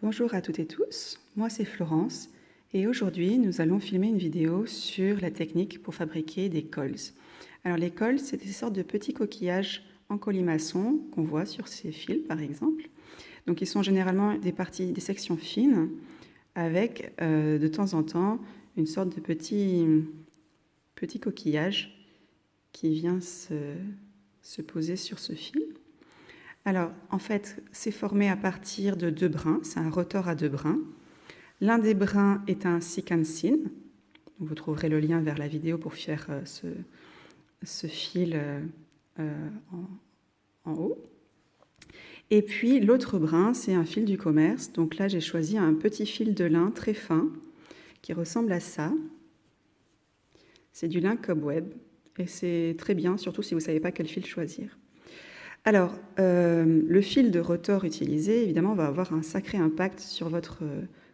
Bonjour à toutes et tous, moi c'est Florence et aujourd'hui nous allons filmer une vidéo sur la technique pour fabriquer des cols. Alors les cols, c'est des sortes de petits coquillages en colimaçon qu'on voit sur ces fils par exemple. Donc ils sont généralement des sections fines avec de temps en temps une sorte de petit coquillage qui vient se poser sur ce fil. Alors, en fait, c'est formé à partir de deux brins, c'est un rotor à deux brins. L'un des brins est un sikansin. Vous trouverez le lien vers la vidéo pour faire ce fil en haut. Et puis, l'autre brin, c'est un fil du commerce. Donc là, j'ai choisi un petit fil de lin très fin qui ressemble à ça. C'est du lin cobweb et c'est très bien, surtout si vous ne savez pas quel fil choisir. Alors, le fil de rotor utilisé, évidemment, va avoir un sacré impact sur votre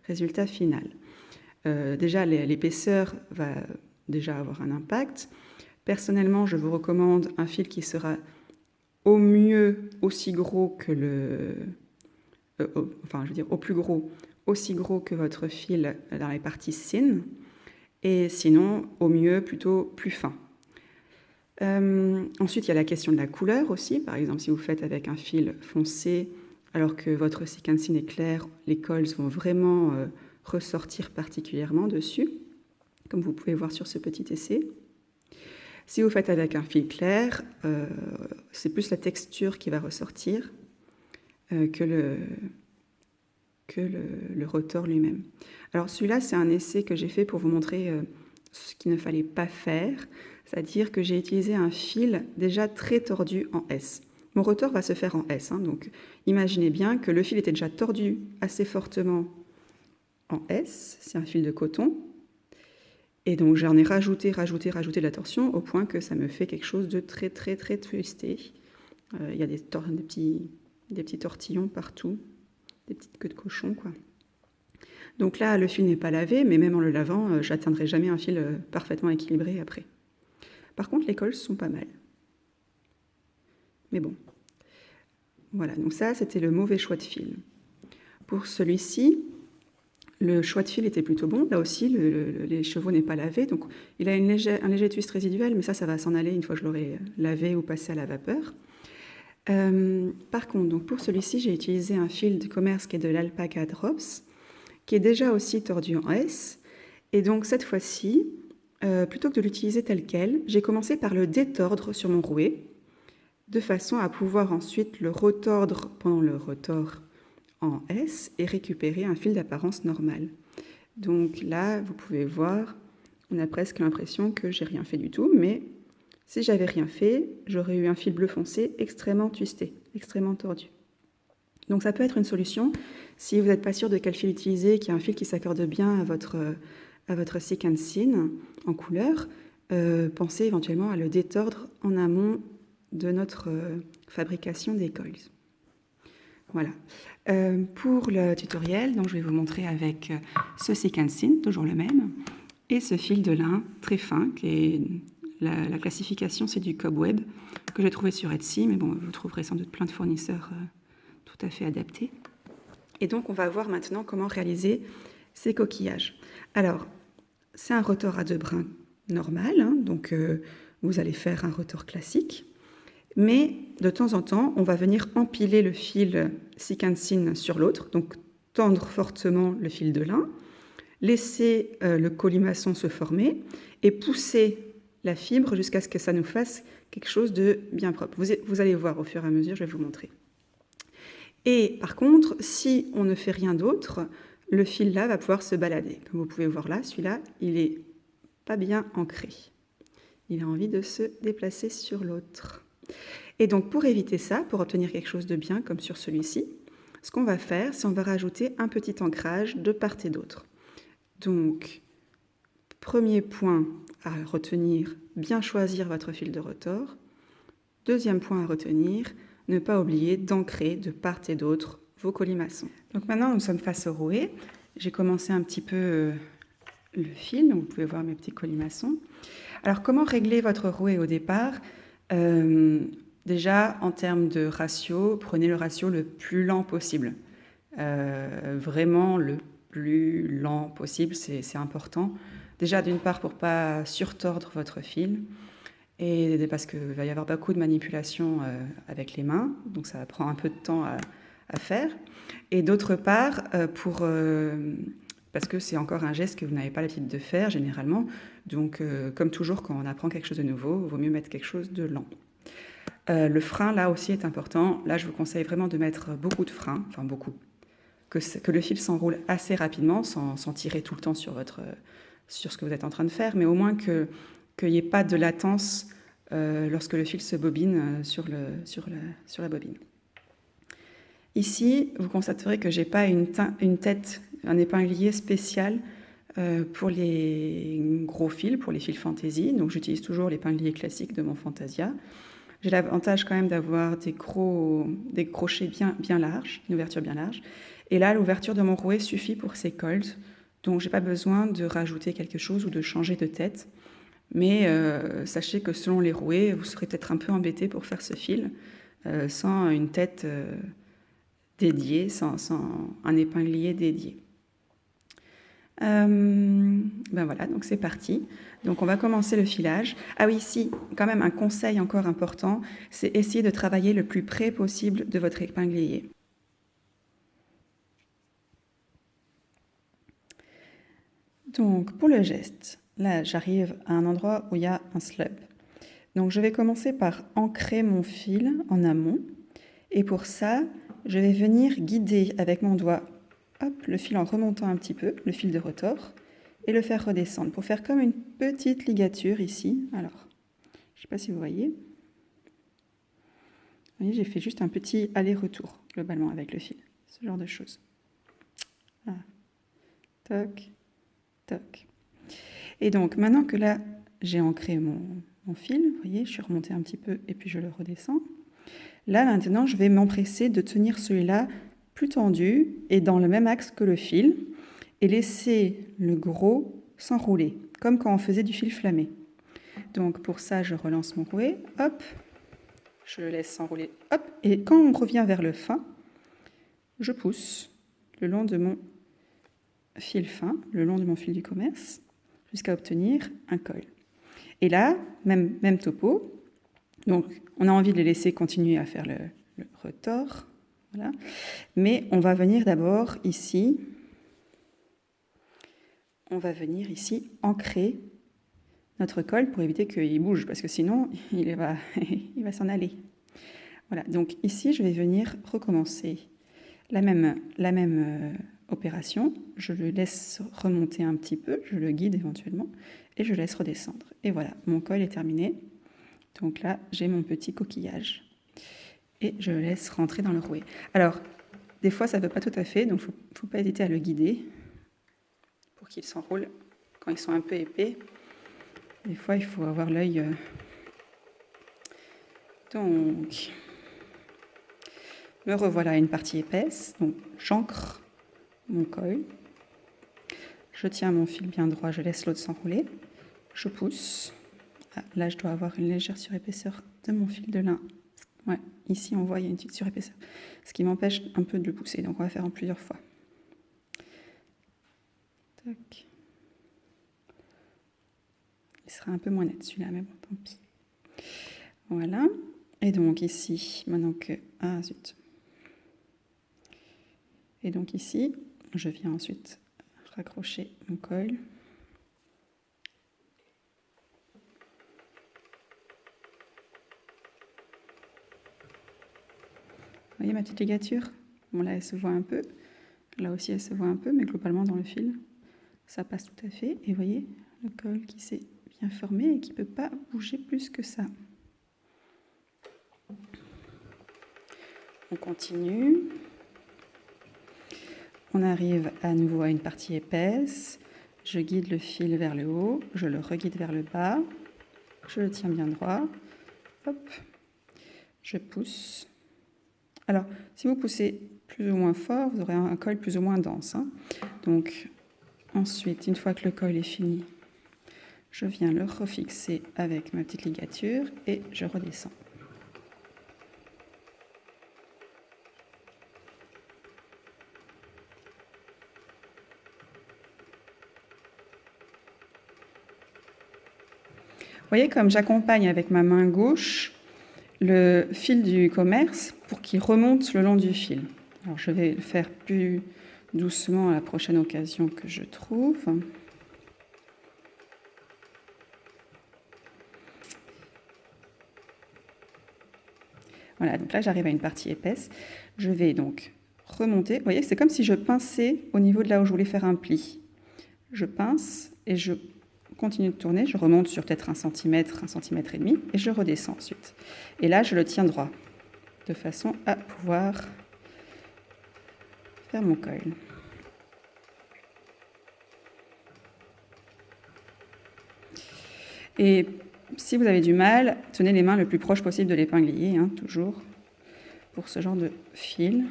résultat final. Déjà, l'épaisseur va déjà avoir un impact. Personnellement, je vous recommande un fil qui sera au mieux aussi gros que au plus gros, aussi gros que votre fil dans les parties thin, et sinon, au mieux, plutôt plus fin. Ensuite, il y a la question de la couleur aussi. Par exemple, si vous faites avec un fil foncé, alors que votre sikansin est clair, les cols vont vraiment ressortir particulièrement dessus, comme vous pouvez voir sur ce petit essai. Si vous faites avec un fil clair, c'est plus la texture qui va ressortir que le rotor lui-même. Alors celui-là, c'est un essai que j'ai fait pour vous montrer ce qu'il ne fallait pas faire, c'est-à-dire que j'ai utilisé un fil déjà très tordu en S. Mon rotor va se faire en S, donc imaginez bien que le fil était déjà tordu assez fortement en S, c'est un fil de coton, et donc j'en ai rajouté de la torsion au point que ça me fait quelque chose de très très très twisté. Il y a des petits tortillons partout, des petites queues de cochon, quoi. Donc là, le fil n'est pas lavé, mais même en le lavant, j'atteindrai jamais un fil parfaitement équilibré après. Par contre, les cols sont pas mal. Mais bon. Voilà, donc ça, c'était le mauvais choix de fil. Pour celui-ci, le choix de fil était plutôt bon. Là aussi, l'écheveau n'est pas lavé, donc il a un léger twist résiduel, mais ça va s'en aller une fois que je l'aurai lavé ou passé à la vapeur. Par contre, donc pour celui-ci, j'ai utilisé un fil de commerce qui est de l'Alpaca Drops, qui est déjà aussi tordu en S. Et donc cette fois-ci, plutôt que de l'utiliser tel quel, j'ai commencé par le détordre sur mon rouet, de façon à pouvoir ensuite le retordre pendant le rotor en S et récupérer un fil d'apparence normale. Donc là, vous pouvez voir, on a presque l'impression que j'ai rien fait du tout, mais si j'avais rien fait, j'aurais eu un fil bleu foncé extrêmement twisté, extrêmement tordu. Donc ça peut être une solution si vous n'êtes pas sûr de quel fil utiliser, qu'il y a un fil qui s'accorde bien à votre sikansin en couleur, pensez éventuellement à le détordre en amont de notre fabrication des coils. Voilà. Pour le tutoriel, donc, je vais vous montrer avec ce sikansin, toujours le même, et ce fil de lin très fin, qui est la classification, c'est du cobweb, que j'ai trouvé sur Etsy, mais bon, vous trouverez sans doute plein de fournisseurs tout à fait adaptés. Et donc, on va voir maintenant comment réaliser ces coquillages. Alors, c'est un rotor à deux brins normal, donc vous allez faire un rotor classique, mais de temps en temps, on va venir empiler le fil sikansin sur l'autre, donc tendre fortement le fil de lin, laisser le colimaçon se former et pousser la fibre jusqu'à ce que ça nous fasse quelque chose de bien propre. Vous allez voir au fur et à mesure, je vais vous montrer. Et par contre, si on ne fait rien d'autre, le fil là va pouvoir se balader. Comme vous pouvez voir là, celui-là, il n'est pas bien ancré. Il a envie de se déplacer sur l'autre. Et donc pour éviter ça, pour obtenir quelque chose de bien comme sur celui-ci, ce qu'on va faire, c'est on va rajouter un petit ancrage de part et d'autre. Donc, premier point à retenir, bien choisir votre fil de rotor. Deuxième point à retenir, ne pas oublier d'ancrer de part et d'autre vos colimaçons. Donc maintenant, nous sommes face au rouet. J'ai commencé un petit peu le fil, donc vous pouvez voir mes petits colimaçons. Alors, comment régler votre rouet au départ ? Déjà, en termes de ratio, prenez le ratio le plus lent possible. vraiment le plus lent possible, c'est important. Déjà, d'une part, pour ne pas surtordre votre fil, et parce qu'il va y avoir beaucoup de manipulation avec les mains, donc ça prend un peu de temps à faire. Et d'autre part, parce que c'est encore un geste que vous n'avez pas l'habitude de faire généralement, donc comme toujours quand on apprend quelque chose de nouveau, il vaut mieux mettre quelque chose de lent. Le frein, là aussi, est important. Là, je vous conseille vraiment de mettre beaucoup de frein, enfin beaucoup, que le fil s'enroule assez rapidement, sans tirer tout le temps sur ce que vous êtes en train de faire, mais au moins qu'il n'y ait pas de latence lorsque le fil se bobine sur la bobine. Ici, vous constaterez que je n'ai pas une tête, un épinglier spécial pour les gros fils, pour les fils Fantasy. Donc j'utilise toujours l'épinglier classique de mon Fantasia. J'ai l'avantage quand même d'avoir des crochets bien larges, une ouverture bien large. Et là, l'ouverture de mon rouet suffit pour ces colts. Donc je n'ai pas besoin de rajouter quelque chose ou de changer de tête. Mais sachez que selon les rouets, vous serez peut-être un peu embêté pour faire ce fil sans une tête dédiée, sans un épinglier dédié. Ben voilà, donc c'est parti. Donc on va commencer le filage. Ah oui, ici, quand même un conseil encore important, c'est essayer de travailler le plus près possible de votre épinglier. Donc pour le geste, là j'arrive à un endroit où il y a un slub. Donc je vais commencer par ancrer mon fil en amont. Et pour ça, je vais venir guider avec mon doigt le fil en remontant un petit peu, le fil de retors, et le faire redescendre pour faire comme une petite ligature ici. Alors, je ne sais pas si vous voyez. Vous voyez, j'ai fait juste un petit aller-retour globalement avec le fil, ce genre de choses. Ah. Toc, toc. Et donc, maintenant que là, j'ai ancré mon fil, vous voyez, je suis remontée un petit peu et puis je le redescends. Là, maintenant, je vais m'empresser de tenir celui-là plus tendu et dans le même axe que le fil et laisser le gros s'enrouler, comme quand on faisait du fil flammé. Donc pour ça, je relance mon rouet, hop, je le laisse s'enrouler, hop, et quand on revient vers le fin, je pousse le long de mon fil fin, le long de mon fil du commerce, jusqu'à obtenir un col. Et là, même topo, donc on a envie de les laisser continuer à faire le retors, voilà. Mais on va venir d'abord ici, ancrer notre col pour éviter qu'il bouge, parce que sinon il va s'en aller. Voilà, donc ici je vais venir recommencer la même opération. Je le laisse remonter un petit peu, je le guide éventuellement, et je laisse redescendre. Et voilà, mon col est terminé. Donc là, j'ai mon petit coquillage. Et je le laisse rentrer dans le rouet. Alors, des fois, ça ne veut pas tout à fait, donc il ne faut pas hésiter à le guider pour qu'il s'enroule quand ils sont un peu épais. Des fois, il faut avoir l'œil. Donc, me revoilà à une partie épaisse. Donc, j'ancre mon col. Je tiens mon fil bien droit, je laisse l'autre s'enrouler. Je pousse. Ah, là, je dois avoir une légère surépaisseur de mon fil de lin. Ouais, ici, on voit, il y a une petite surépaisseur. Ce qui m'empêche un peu de le pousser. Donc, on va faire en plusieurs fois. Tac. Il sera un peu moins net celui-là, mais bon, tant pis. Voilà. Et donc ici, maintenant que... Ah, zut. Et donc ici, je viens ensuite raccrocher mon col. Vous voyez ma petite ligature? Bon, là, elle se voit un peu. Là aussi, elle se voit un peu, mais globalement, dans le fil, ça passe tout à fait. Et vous voyez, le col qui s'est bien formé et qui ne peut pas bouger plus que ça. On continue. On arrive à nouveau à une partie épaisse. Je guide le fil vers le haut, je le reguide vers le bas. Je le tiens bien droit. Hop. Je pousse. Alors, si vous poussez plus ou moins fort, vous aurez un col plus ou moins dense. Donc, ensuite, une fois que le col est fini, je viens le refixer avec ma petite ligature et je redescends. voyez comme j'accompagne avec ma main gauche le fil du commerce pour qu'il remonte le long du fil. Alors je vais le faire plus doucement à la prochaine occasion que je trouve. Voilà, donc là j'arrive à une partie épaisse. Je vais donc remonter. Vous voyez, c'est comme si je pinçais au niveau de là où je voulais faire un pli. Je pince et je continue de tourner. Je remonte sur peut-être 1 cm, 1 cm et demi et je redescends ensuite. Et là, je le tiens droit de façon à pouvoir faire mon coil. Et si vous avez du mal, tenez les mains le plus proche possible de l'épinglier, hein, toujours, pour ce genre de fil.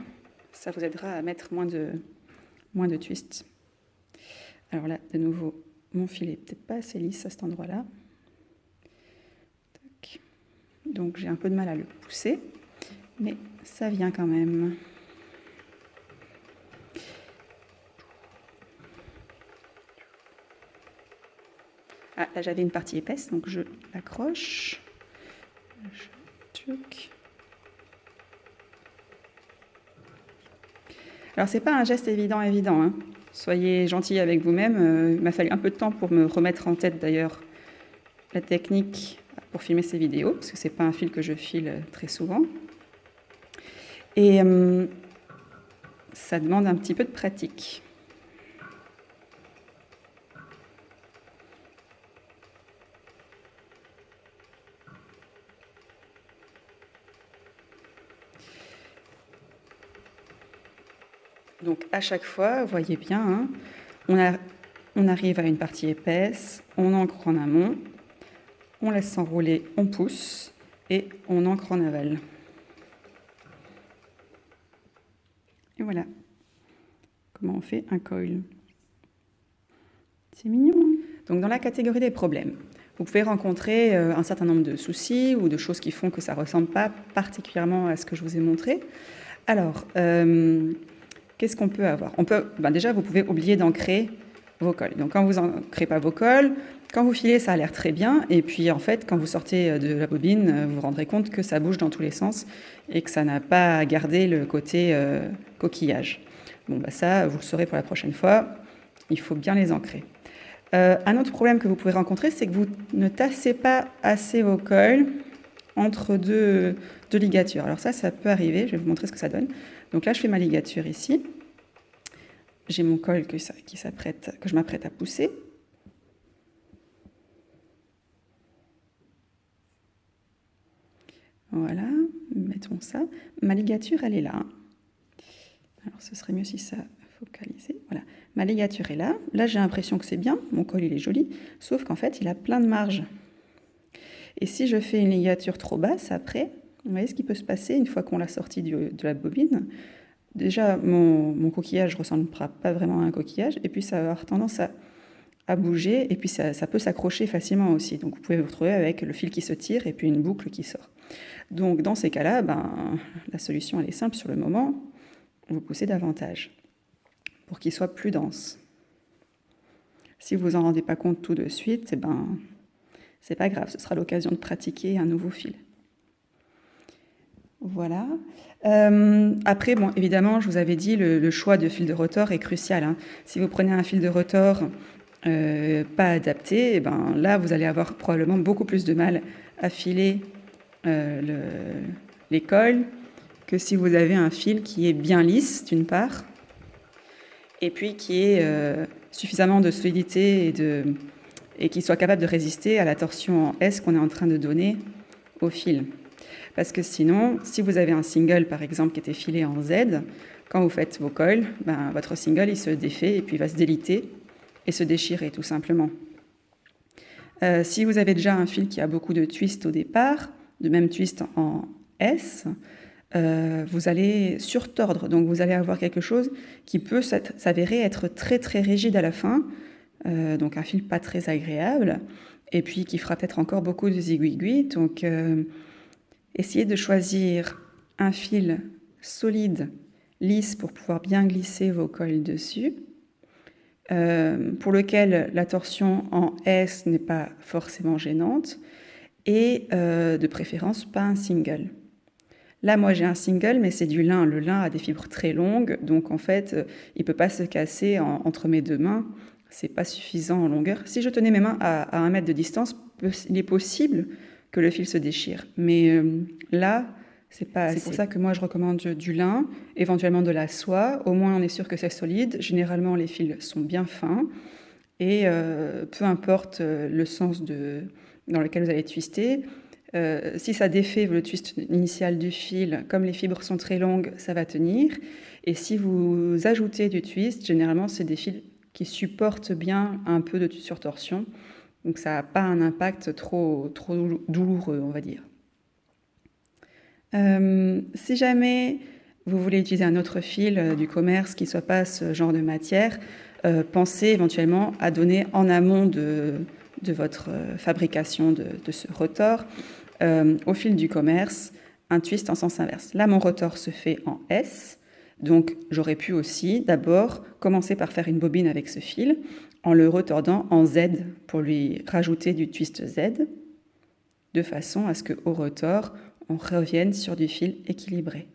Ça vous aidera à mettre moins de twists. Alors là, de nouveau, mon fil est peut-être pas assez lisse à cet endroit-là. Donc j'ai un peu de mal à le pousser, mais ça vient quand même. Ah, là j'avais une partie épaisse, donc je l'accroche. Alors c'est pas un geste évident, hein. Soyez gentil avec vous-même. Il m'a fallu un peu de temps pour me remettre en tête d'ailleurs la technique pour filmer ces vidéos, parce que c'est pas un fil que je file très souvent. Et ça demande un petit peu de pratique. Donc à chaque fois, vous voyez bien, hein, on arrive à une partie épaisse, on ancre en amont, on laisse s'enrouler, on pousse et on ancre en aval. Et voilà comment on fait un coil. C'est mignon. Donc dans la catégorie des problèmes, vous pouvez rencontrer un certain nombre de soucis ou de choses qui font que ça ne ressemble pas particulièrement à ce que je vous ai montré. Alors, qu'est-ce qu'on peut avoir? Déjà, vous pouvez oublier d'ancrer vos cols. Donc quand vous n'ancrez pas vos cols, quand vous filez, ça a l'air très bien. Et puis en fait, quand vous sortez de la bobine, vous vous rendrez compte que ça bouge dans tous les sens et que ça n'a pas gardé le côté coquillage. Bon, ça, vous le saurez pour la prochaine fois. Il faut bien les ancrer. Un autre problème que vous pouvez rencontrer, c'est que vous ne tassez pas assez vos cols entre deux ligatures. Alors ça peut arriver. Je vais vous montrer ce que ça donne. Donc là, je fais ma ligature ici. J'ai mon col que je m'apprête à pousser. Voilà, mettons ça. Ma ligature, elle est là. Alors, ce serait mieux si ça focalisait. Voilà, ma ligature est là. Là, j'ai l'impression que c'est bien. Mon col, il est joli. Sauf qu'en fait, il a plein de marges. Et si je fais une ligature trop basse, après, vous voyez ce qui peut se passer une fois qu'on l'a sorti de la bobine. Déjà, mon coquillage ne ressemblera pas vraiment à un coquillage. Et puis, ça va avoir tendance à bouger. Et puis, ça peut s'accrocher facilement aussi. Donc, vous pouvez vous retrouver avec le fil qui se tire et puis une boucle qui sort. Donc, dans ces cas-là, la solution, elle est simple sur le moment. Vous poussez davantage pour qu'il soit plus dense. Si vous en rendez pas compte tout de suite, c'est pas grave, ce sera l'occasion de pratiquer un nouveau fil. Voilà. Après, évidemment, je vous avais dit, le choix de fil de rotor est crucial, hein. Si vous prenez un fil de rotor pas adapté, là, vous allez avoir probablement beaucoup plus de mal à filer les cols que si vous avez un fil qui est bien lisse, d'une part, et puis qui ait suffisamment de solidité et qui soit capable de résister à la torsion en S qu'on est en train de donner au fil. Parce que sinon, si vous avez un single, par exemple, qui était filé en Z, quand vous faites vos coils, votre single, il se défait et puis il va se déliter et se déchirer, tout simplement. Si vous avez déjà un fil qui a beaucoup de twists au départ, de même twist en S, vous allez surtordre. Donc, vous allez avoir quelque chose qui peut s'avérer être très, très rigide à la fin. Donc, un fil pas très agréable. Et puis, qui fera peut-être encore beaucoup de zigouigouis. Donc, essayez de choisir un fil solide, lisse, pour pouvoir bien glisser vos cols dessus. pour lequel la torsion en S n'est pas forcément gênante, et de préférence pas un single. Là, moi, j'ai un single, mais c'est du lin. Le lin a des fibres très longues, donc en fait, il ne peut pas se casser entre mes deux mains. C'est pas suffisant en longueur. Si je tenais mes mains à 1 mètre de distance, il est possible que le fil se déchire. Mais là, c'est pas assez. C'est pour ça que moi, je recommande du lin, éventuellement de la soie. Au moins, on est sûr que c'est solide. Généralement, les fils sont bien fins. Et peu importe le sens dans lequel vous allez twister, si ça défait le twist initial du fil, comme les fibres sont très longues, ça va tenir. Et si vous ajoutez du twist, généralement, c'est des fils qui supportent bien un peu de surtorsion. Donc ça n'a pas un impact trop douloureux, on va dire. Si jamais vous voulez utiliser un autre fil du commerce qui ne soit pas ce genre de matière, pensez éventuellement à donner en amont de votre fabrication de ce rotor au fil du commerce un twist en sens inverse. Là, mon rotor se fait en S, donc j'aurais pu aussi d'abord commencer par faire une bobine avec ce fil en le retordant en Z pour lui rajouter du twist Z, de façon à ce qu'au rotor, on revienne sur du fil équilibré.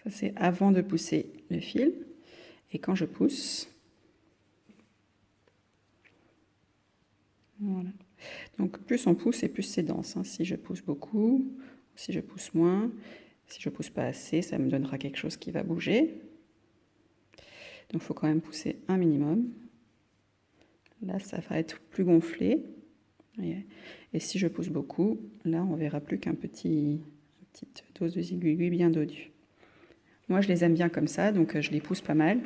Ça, c'est avant de pousser le fil. Et quand je pousse, voilà. Donc plus on pousse et plus c'est dense. Si je pousse beaucoup, si je pousse moins, si je pousse pas assez, ça me donnera quelque chose qui va bouger. Donc il faut quand même pousser un minimum. Là, ça va être plus gonflé. Et si je pousse beaucoup, là, on verra plus une petite dose de aiguille bien dodue. Moi, je les aime bien comme ça, donc je les pousse pas mal.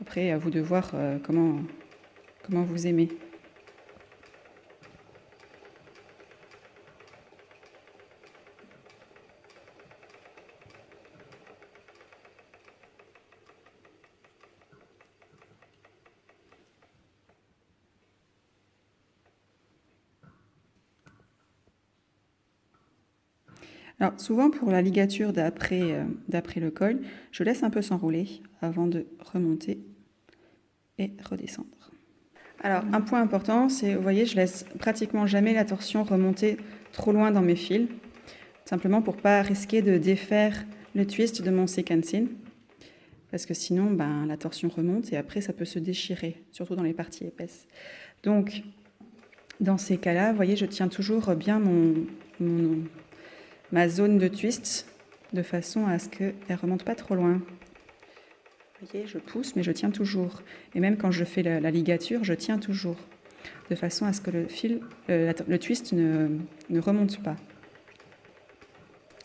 Après, à vous de voir comment vous aimez. Alors souvent pour la ligature d'après le col, je laisse un peu s'enrouler avant de remonter et redescendre. Alors un point important, c'est, vous voyez, je laisse pratiquement jamais la torsion remonter trop loin dans mes fils, simplement pour pas risquer de défaire le twist de mon sequencing, parce que sinon la torsion remonte et après ça peut se déchirer, surtout dans les parties épaisses. Donc dans ces cas-là, vous voyez, je tiens toujours bien ma zone de twist de façon à ce qu'elle ne remonte pas trop loin. Vous voyez, je pousse, mais je tiens toujours. Et même quand je fais la ligature, je tiens toujours, de façon à ce que le twist ne remonte pas.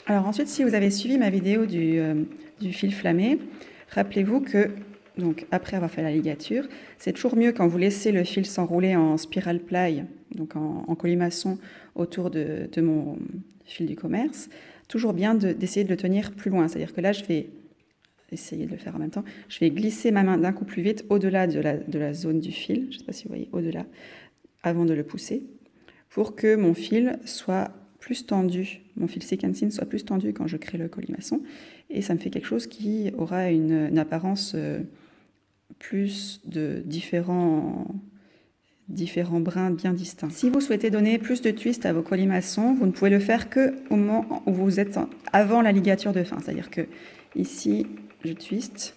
Alors ensuite, si vous avez suivi ma vidéo du fil flammé, rappelez-vous que, donc après avoir fait la ligature, c'est toujours mieux quand vous laissez le fil s'enrouler en spiral ply, donc en colimaçon autour de mon fil du commerce, toujours bien d'essayer de le tenir plus loin. C'est-à-dire que là, je vais essayer de le faire en même temps. Je vais glisser ma main d'un coup plus vite au-delà de la zone du fil, je ne sais pas si vous voyez, au-delà, avant de le pousser, pour que mon fil soit plus tendu, mon fil sequencing soit plus tendu quand je crée le colimaçon, et ça me fait quelque chose qui aura une apparence plus de différents brins bien distincts. Si vous souhaitez donner plus de twist à vos colimaçons, vous ne pouvez le faire qu'au moment où vous êtes avant la ligature de fin, c'est-à-dire que ici, je twiste,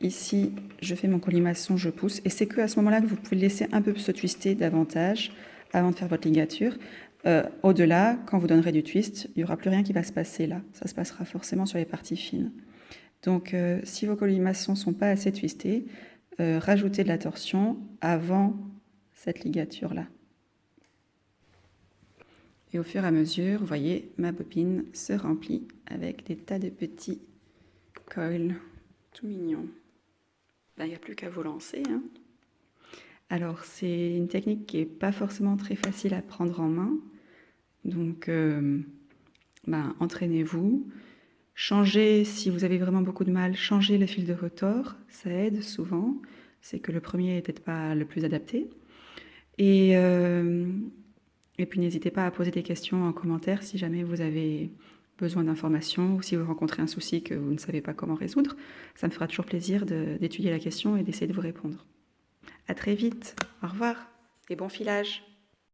ici, je fais mon colimaçon, je pousse, et c'est qu'à ce moment-là que vous pouvez laisser un peu se twister davantage avant de faire votre ligature. Au-delà, quand vous donnerez du twist, il n'y aura plus rien qui va se passer là. Ça se passera forcément sur les parties fines. Donc, si vos colimaçons ne sont pas assez twistés, rajoutez de la torsion avant cette ligature-là. Et au fur et à mesure, vous voyez, ma bobine se remplit avec des tas de petits coils tout mignons. Il n'y a plus qu'à vous lancer. Alors, c'est une technique qui n'est pas forcément très facile à prendre en main. Donc, entraînez-vous. Changez, si vous avez vraiment beaucoup de mal, changez le fil de rotor. Ça aide souvent. C'est que le premier n'est peut-être pas le plus adapté. Et puis n'hésitez pas à poser des questions en commentaire si jamais vous avez besoin d'informations ou si vous rencontrez un souci que vous ne savez pas comment résoudre. Ça me fera toujours plaisir d'étudier la question et d'essayer de vous répondre. À très vite, au revoir et bon filage.